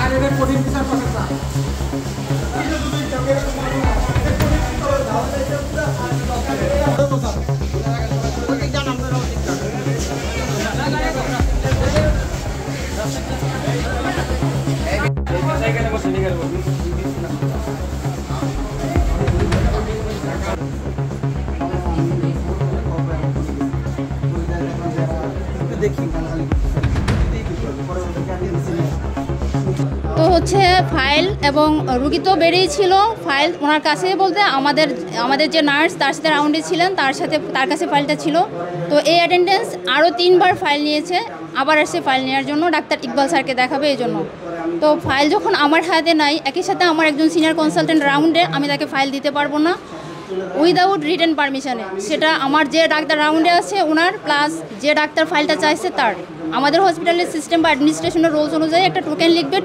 আর এদের কঠিন বিচার করতে চান তো হচ্ছে ফাইল এবং রুগী তো বেরিয়ে ছিল, ফাইল ওনার কাছে বলতে আমাদের যে নার্স তার সাথে রাউন্ডে ছিলেন তার কাছে ফাইলটা ছিল। তো এই অ্যাটেন্ডেন্স আরও 3বার ফাইল নিয়েছে, আবার আসছে ফাইল নেওয়ার জন্য, ডাক্তার ইকবাল স্যারকে দেখাবে এই জন্য। তো ফাইল যখন আমার হাতে নাই, একই সাথে আমার একজন সিনিয়র কনসালটেন্ট রাউন্ডে, আমি তাকে ফাইল দিতে পারবো না উইদাউট রিটেন পারমিশনে। সেটা আমার যে ডাক্তার রাউন্ডে আছে ওনার, প্লাস যে ডাক্তার ফাইলটা চাইছে তার। আমাদের হসপিটালের সিস্টেম বা অ্যাডমিনিস্ট্রেশনের রুলস অনুযায়ী একটা টোকেন লিখবে,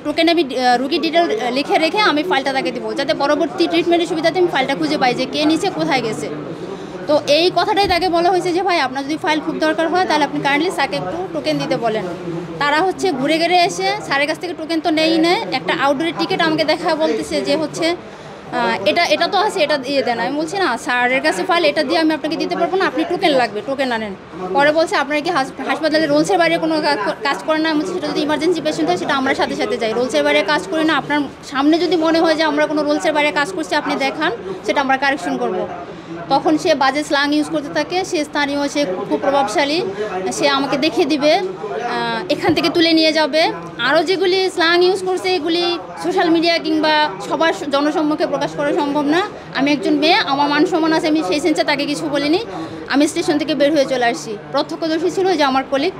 টোকেনে আমি রুগী ডিটেল লিখে রেখে আমি ফাইলটা তাকে দেবো, যাতে পরবর্তী ট্রিটমেন্টের সুবিধাতে আমি ফাইলটা খুঁজে পাই যে কে নিচে কোথায় গেছে। তো এই কথাটাই তাকে বলা হয়েছে যে ভাই আপনার যদি ফাইল খুব দরকার হয় তাহলে আপনি কাইন্ডলি স্যারকে একটু টোকেন দিতে বলেন। তারা হচ্ছে ঘুরে ঘুরে এসে স্যারের কাছ থেকে টোকেন তো নেই নেয়, একটা আউটডোরের টিকিট আমাকে দেখা বলতেছে যে হচ্ছে এটা তো আছে, এটা দিয়ে দেন। আমি বলছি না স্যারের কাছে ফাইল এটা দিয়ে আমি আপনাকে দিতে পারবো না, আপনি টোকেন লাগবে, টোকেন আনেন। পরে বলছে আপনারা কি হাসপাতালে রোলসের বাইরে কোনো কাজ করেন না? আমি বলছি সেটা যদি ইমার্জেন্সি পেশেন্ট হয় সেটা আমরা সাথে সাথে যাই, রোলসের বাইরে কাজ করি না। আপনার সামনে যদি মনে হয় যে আমরা কোনো রোলসের বাইরে কাজ করছি আপনি দেখান, সেটা আমরা কারেকশন করবো। তখন সে বাজে স্লাং ইউজ করতে থাকে, সে স্থানীয়, সে খুব প্রভাবশালী, সে আমাকে দেখিয়ে দিবে, এখান থেকে তুলে নিয়ে যাবে। আরও যেগুলি স্লাং ইউজ করছে এগুলি সোশ্যাল মিডিয়া কিংবা সবার জনসম্মুখে প্রকাশ করা সম্ভব না। আমি একজন মেয়ে, আমার মান সম্মান আছে, আমি সেই সেন্সে তাকে কিছু বলিনি। আমি স্টেশন থেকে বের হয়ে চলে আসি, প্রত্যক্ষদর্শী ছিল যে আমার কলিগ।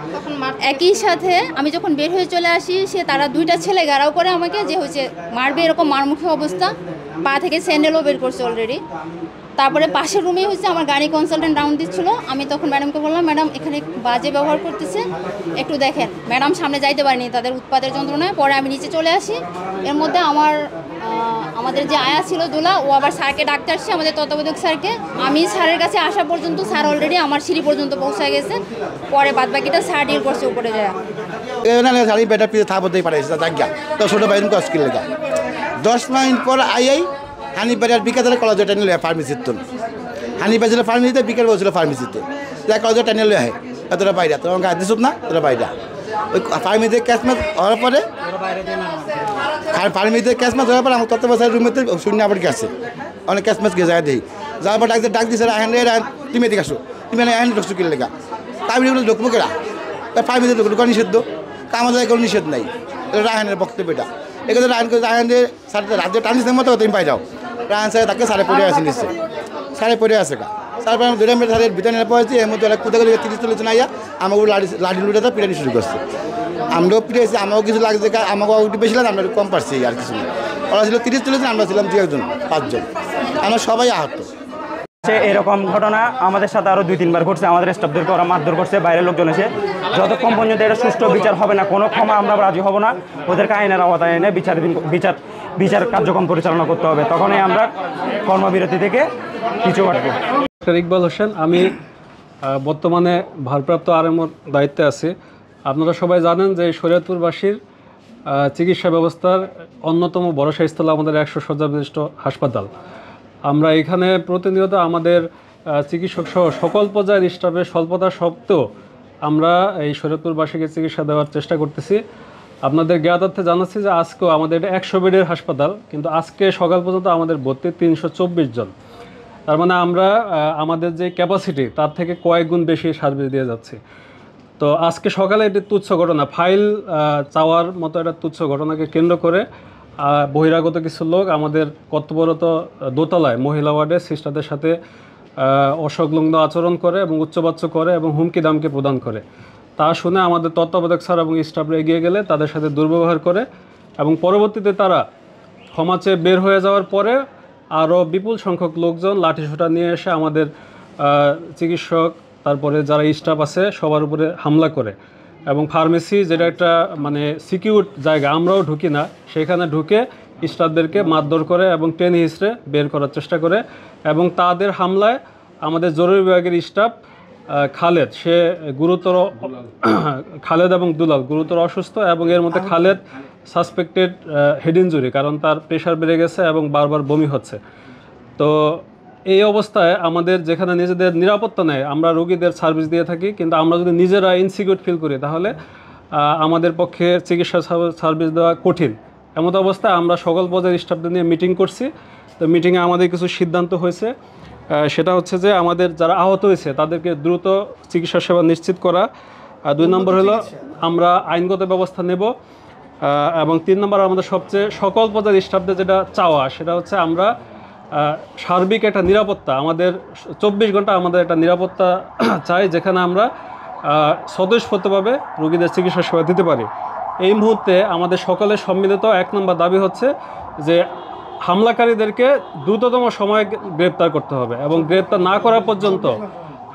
একই সাথে আমি যখন বের হয়ে চলে আসি, তারা 2টা ছেলে ঘেরাও করে আমাকে, যে হচ্ছে মারবে এরকম মারমুখী অবস্থা, পা থেকে স্যান্ডেলও বের করছে অলরেডি। তারপরে পাশের রুমেই হচ্ছে আমার গাড়ি কনসালটেন্ট রাউন্ড দিচ্ছিল। আমি তখন ম্যাডামকে বললাম ম্যাডাম এখানে বাজে ব্যবহার করতেছে, একটু দেখেন। ম্যাডাম সামনে যাইতে পারেনি তাদের উৎপাদের যন্ত্রণায়। পরে আমি নিচে চলে আসি, এর মধ্যে আমাদের যে আয়া ছিল দোলা, ও আবার স্যারকে ডাকতে আসছে, আমাদের তত্ত্বাবধায়ক স্যারকে। আমি স্যারের কাছে আসা পর্যন্ত স্যার অলরেডি আমার সিঁড়ি পর্যন্ত পৌঁছে গেছে। পরে বাদবাকিটা স্যার ডিল করছে উপরে যায়। সারি বেটার পিছিয়ে থাকতেই পারে জায়গা তো ছোটো বাইন কষ্ট কিনলে 10 মিনিট পর আইয়াই হানিবাজার বিকালে কলেজে টেনে লয় ফার্মেসির তো হানিবাজার ফার্মেসিতে বিকেল বলছিল ফার্মেসিতে যাই কলেজে টেনে লয় হয় তোরা বাইরে তোমার গাছ দিস না, তোরা বাইরে ওই ফার্মেসিতে ক্যাশ ম্যাচ হওয়ার পরে ফার্মেসিতে ক্যাশ ম্যাচ হওয়ার পরে আমার তত্ত্বাবধায়ক রুমেতে শূন্য আবার গেছে অনেক ক্যাশ ম্যাচ গিয়ে যায় দেখি যাওয়ার পর ডাক দিছে তুমি এদিকে আসো, তুমি এখানে ঢুকছো কিনলে গা তাই ঢুকবো কেরা ফার্মেসিতে ঢুকা নিষিদ্ধ, কামা যায় কোনো নিষেধ নাই। রায়হানের বক্তব্য এটা এখানে রায়হানের স্যার রাজ্য টানিসের মতো তুমি পাই যাও। রায়হান স্যার তাকে সারে পড়ে আসে নিচ্ছে, সারে পড়ে আসে গা তারপর আমি 2 মিনিট সারের ভিতরে পড়েছি। এর মধ্যে কোথাও 30-40 আইয়া আমাকে লাঠি লুটাতে পিটানি শুরু করছে। আমরাও পিটেছি, আমাকেও কিছু লাগছে, আমাকেও একটু বেশি লাগে, আমরা কম পারছি আর কিছু না। ওরা ছিল 30-40 জন, আমরা ছিলাম 2-1 5 জন, আমরা সবাই আহত। এরকম ঘটনা আমাদের সাথে আরও 2-3 বার ঘটছে। আমাদের স্টাফদেরকে ওরা মারধর করছে, বাইরের লোকজন এসে। যতক্ষণ পর্যন্ত এটা সুষ্ঠু বিচার হবে না, কোনো ক্ষমা আমরা রাজি হব না। ওদেরকে আইনের আওতায় এনে বিচার কার্যক্রম পরিচালনা করতে হবে, তখনই আমরা কর্মবিরতি থেকে পিছু হটবো। ডক্টর ইকবাল হোসেন, আমি বর্তমানে ভারপ্রাপ্ত আরএমওর দায়িত্বে আছি। আপনারা সবাই জানেন যে শরীয়তপুরবাসীর চিকিৎসা ব্যবস্থার অন্যতম ভরসাস্থল আমাদের 100 শয্যা বিশিষ্ট হাসপাতাল। আমরা এখানে প্রতিনিয়ত আমাদের চিকিৎসক সহ সকল পর্যায়ের স্টাফের স্বল্পতা সত্ত্বেও আমরা এই শরীয়তপুরবাসীকে চিকিৎসা দেওয়ার চেষ্টা করতেছি। আপনাদের জ্ঞাতার্থে জানাচ্ছি যে আজকেও আমাদের 100 বেডের হাসপাতাল, কিন্তু আজকে সকাল পর্যন্ত আমাদের ভর্তি 324 জন। তার মানে আমরা আমাদের যে ক্যাপাসিটি তার থেকে কয়েক গুণ বেশি সার্ভিস দিয়ে যাচ্ছি। তো আজকে সকালে এটি তুচ্ছ ঘটনা, ফাইল চাওয়ার মতো একটা তুচ্ছ ঘটনাকে কেন্দ্র করে বহিরাগত কিছু লোক আমাদের কর্তব্যরত দোতলায় মহিলা ওয়ার্ডে সিস্টারদের সাথে অসংলগ্ন আচরণ করে এবং উচ্চবাচ্য করে এবং হুমকি দামকে প্রদান করে। তা শুনে আমাদের তত্ত্বাবধায়ক স্যার এবং স্টাফরা এগিয়ে গেলে তাদের সাথে দুর্ব্যবহার করে এবং পরবর্তীতে তারা ক্ষমা চেয়ে বের হয়ে যাওয়ার পরে আরও বিপুল সংখ্যক লোকজন লাঠিসোঁটা নিয়ে এসে আমাদের চিকিৎসক তারপরে যারা স্টাফ আছে সবার উপরে হামলা করে এবং ফার্মেসি যেটা একটা মানে সিকিউর জায়গা, আমরাও ঢুকি না, সেখানে ঢুকে স্টাফদেরকে মারধর করে এবং টেনে হিঁচড়ে বের করার চেষ্টা করে এবং তাদের হামলায় আমাদের জরুরি বিভাগের স্টাফ খালেদ, সে গুরুতর খালেদ এবং দুলাল গুরুতর অসুস্থ, এবং এর মধ্যে খালেদ সাসপেক্টেড হেড ইনজুরি, কারণ তার প্রেশার বেড়ে গেছে এবং বারবার বমি হচ্ছে। তো এই অবস্থায় আমাদের যেখানে নিজেদের নিরাপত্তা নেই, আমরা রোগীদের সার্ভিস দিয়ে থাকি, কিন্তু আমরা যদি নিজেরা ইনসিকিউর ফিল করি তাহলে আমাদের পক্ষে চিকিৎসা সার্ভিস দেওয়া কঠিন। এমন অবস্থায় আমরা সকল পর্যায়ের স্টাফদের নিয়ে মিটিং করছি। তো মিটিংয়ে আমাদের কিছু সিদ্ধান্ত হয়েছে, সেটা হচ্ছে যে আমাদের যারা আহত হয়েছে তাদেরকে দ্রুত চিকিৎসা সেবা নিশ্চিত করা, 2 নম্বর হলো আমরা আইনগত ব্যবস্থা নেব, এবং 3 নম্বর আমাদের সবচেয়ে সকল পর্যায়ের স্টাফদের যেটা চাওয়া সেটা হচ্ছে আমরা সার্বিক একটা নিরাপত্তা, আমাদের 24 ঘন্টা আমাদের একটা নিরাপত্তা চাই, যেখানে আমরা স্বতঃস্ফূর্তভাবে রোগীদের চিকিৎসা সেবা দিতে পারি। এই মুহূর্তে আমাদের সকলের সম্মিলিত 1 নম্বর দাবি হচ্ছে যে হামলাকারীদেরকে দ্রুততম সময়ে গ্রেপ্তার করতে হবে, এবং গ্রেপ্তার না করা পর্যন্ত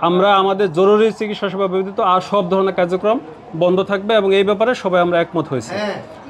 আমরা আমাদের জরুরি চিকিৎসা সেবা ব্যতীত আর সব ধরনের কার্যক্রম বন্ধ থাকবে, এবং এই ব্যাপারে সবাই আমরা একমত হয়েছি।